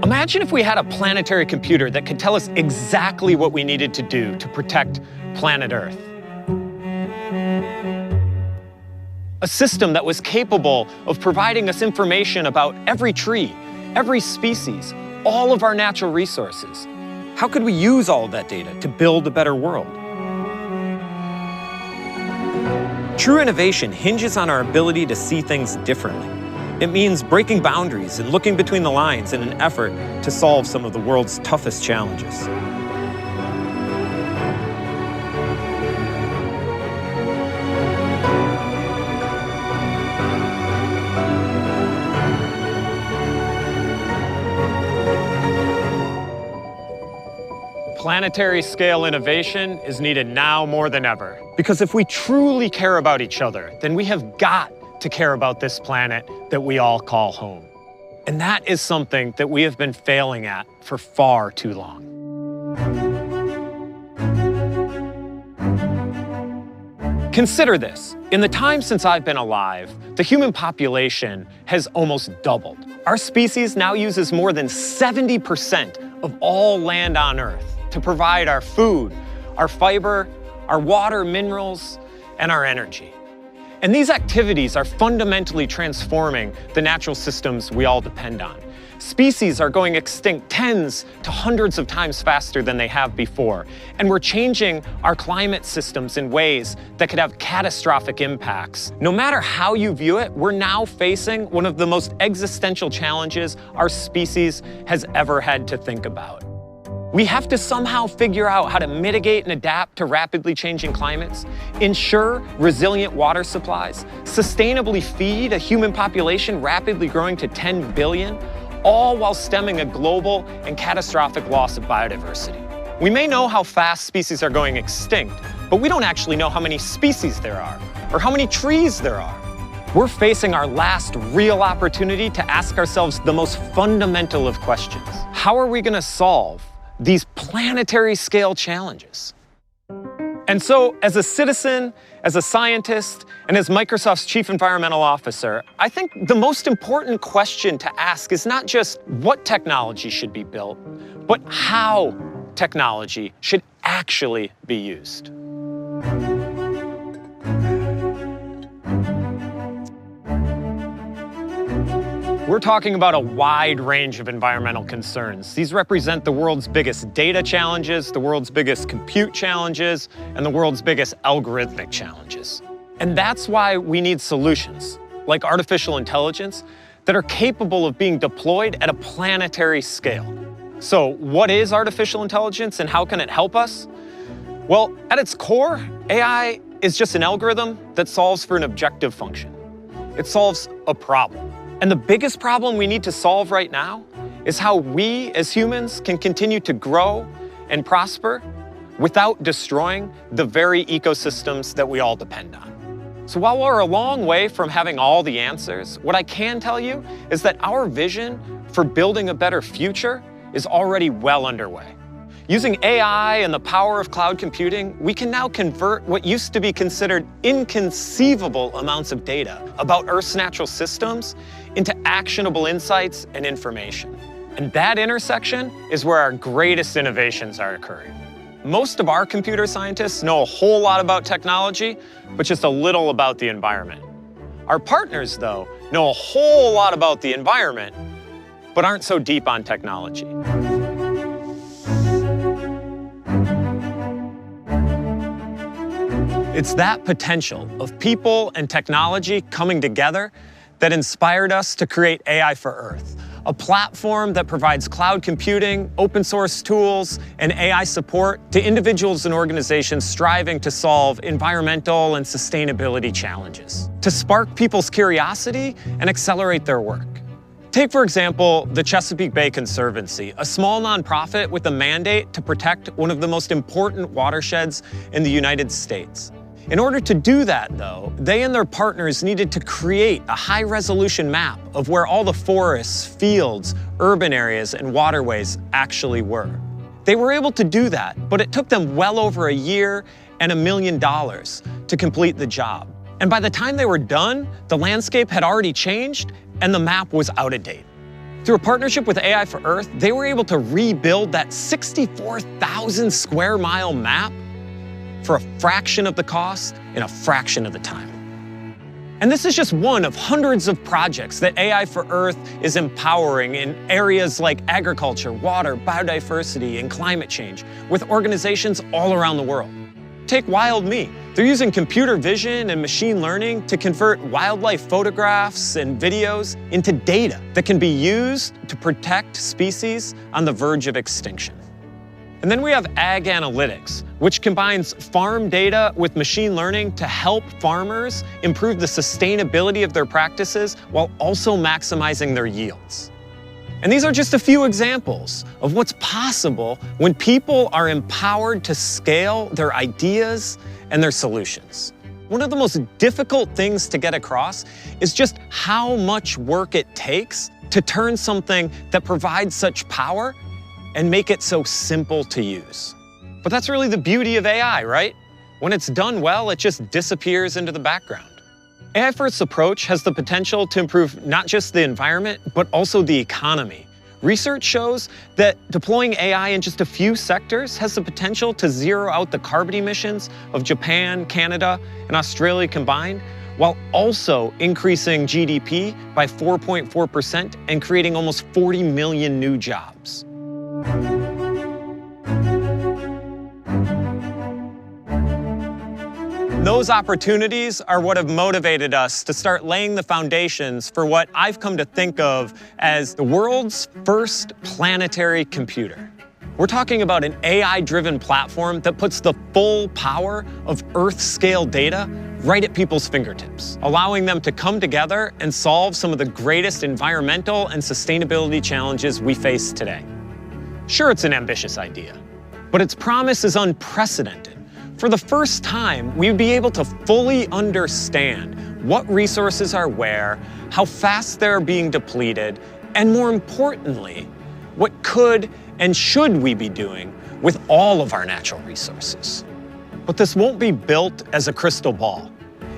Imagine if we had a planetary computer that could tell us exactly what we needed to do to protect planet Earth. A system that was capable of providing us information about every tree, every species, all of our natural resources. How could we use all of that data to build a better world? True innovation hinges on our ability to see things differently. It means breaking boundaries and looking between the lines in an effort to solve some of the world's toughest challenges. Planetary scale innovation is needed now more than ever. Because if we truly care about each other, then we have got to care about this planet that we all call home. And that is something that we have been failing at for far too long. Consider this. In the time since I've been alive, the human population has almost doubled. Our species now uses more than 70% of all land on Earth to provide our food, our fiber, our water, minerals, and our energy. And these activities are fundamentally transforming the natural systems we all depend on. Species are going extinct tens to hundreds of times faster than they have before. And we're changing our climate systems in ways that could have catastrophic impacts. No matter how you view it, we're now facing one of the most existential challenges our species has ever had to think about. We have to somehow figure out how to mitigate and adapt to rapidly changing climates, ensure resilient water supplies, sustainably feed a human population rapidly growing to 10 billion, all while stemming a global and catastrophic loss of biodiversity. We may know how fast species are going extinct, but we don't actually know how many species there are, or how many trees there are. We're facing our last real opportunity to ask ourselves the most fundamental of questions. How are we going to solve these planetary scale challenges? And so, as a citizen, as a scientist, and as Microsoft's Chief Environmental Officer, I think the most important question to ask is not just what technology should be built, but how technology should actually be used. We're talking about a wide range of environmental concerns. These represent the world's biggest data challenges, the world's biggest compute challenges, and the world's biggest algorithmic challenges. And that's why we need solutions, like artificial intelligence, that are capable of being deployed at a planetary scale. So what is artificial intelligence and how can it help us? Well, at its core, AI is just an algorithm that solves for an objective function. It solves a problem. And the biggest problem we need to solve right now is how we as humans can continue to grow and prosper without destroying the very ecosystems that we all depend on. So while we're a long way from having all the answers, what I can tell you is that our vision for building a better future is already well underway. Using AI and the power of cloud computing, we can now convert what used to be considered inconceivable amounts of data about Earth's natural systems into actionable insights and information. And that intersection is where our greatest innovations are occurring. Most of our computer scientists know a whole lot about technology, but just a little about the environment. Our partners, though, know a whole lot about the environment, but aren't so deep on technology. It's that potential of people and technology coming together that inspired us to create AI for Earth, a platform that provides cloud computing, open source tools, and AI support to individuals and organizations striving to solve environmental and sustainability challenges, to spark people's curiosity and accelerate their work. Take, for example, the Chesapeake Bay Conservancy, a small nonprofit with a mandate to protect one of the most important watersheds in the United States. In order to do that, though, they and their partners needed to create a high-resolution map of where all the forests, fields, urban areas, and waterways actually were. They were able to do that, but it took them well over a year and $1 million to complete the job. And by the time they were done, the landscape had already changed, and the map was out of date. Through a partnership with AI for Earth, they were able to rebuild that 64,000 square mile map for a fraction of the cost in a fraction of the time. And this is just one of hundreds of projects that AI for Earth is empowering in areas like agriculture, water, biodiversity, and climate change with organizations all around the world. Take Wild Me. They're using computer vision and machine learning to convert wildlife photographs and videos into data that can be used to protect species on the verge of extinction. And then we have Ag Analytics, which combines farm data with machine learning to help farmers improve the sustainability of their practices while also maximizing their yields. And these are just a few examples of what's possible when people are empowered to scale their ideas and their solutions. One of the most difficult things to get across is just how much work it takes to turn something that provides such power and make it so simple to use. But that's really the beauty of AI, right? When it's done well, it just disappears into the background. AI First's approach has the potential to improve not just the environment, but also the economy. Research shows that deploying AI in just a few sectors has the potential to zero out the carbon emissions of Japan, Canada, and Australia combined, while also increasing GDP by 4.4% and creating almost 40 million new jobs. Those opportunities are what have motivated us to start laying the foundations for what I've come to think of as the world's first planetary computer. We're talking about an AI-driven platform that puts the full power of Earth-scale data right at people's fingertips, allowing them to come together and solve some of the greatest environmental and sustainability challenges we face today. Sure, it's an ambitious idea, but its promise is unprecedented. For the first time, we would be able to fully understand what resources are where, how fast they're being depleted, and more importantly, what could and should we be doing with all of our natural resources. But this won't be built as a crystal ball.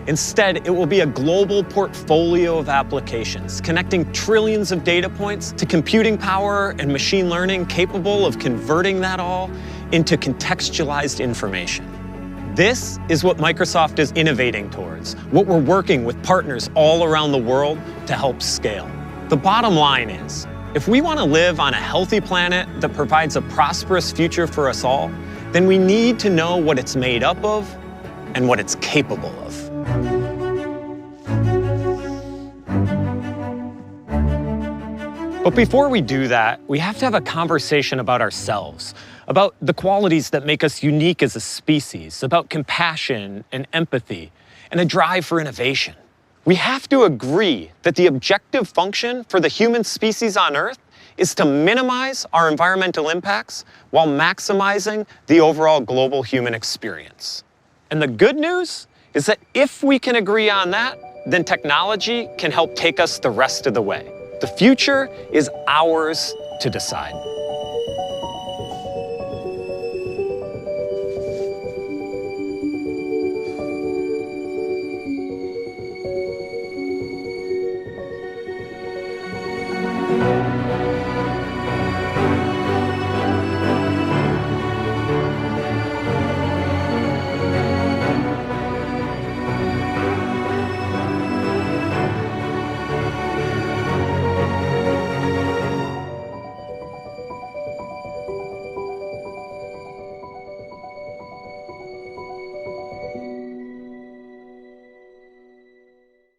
Instead, it will be a global portfolio of applications, connecting trillions of data points to computing power and machine learning capable of converting that all into contextualized information. This is what Microsoft is innovating towards, what we're working with partners all around the world to help scale. The bottom line is, if we want to live on a healthy planet that provides a prosperous future for us all, then we need to know what it's made up of and what it's capable of. But before we do that, we have to have a conversation about ourselves, about the qualities that make us unique as a species, about compassion and empathy, and a drive for innovation. We have to agree that the objective function for the human species on Earth is to minimize our environmental impacts while maximizing the overall global human experience. And the good news is that if we can agree on that, then technology can help take us the rest of the way. The future is ours to decide.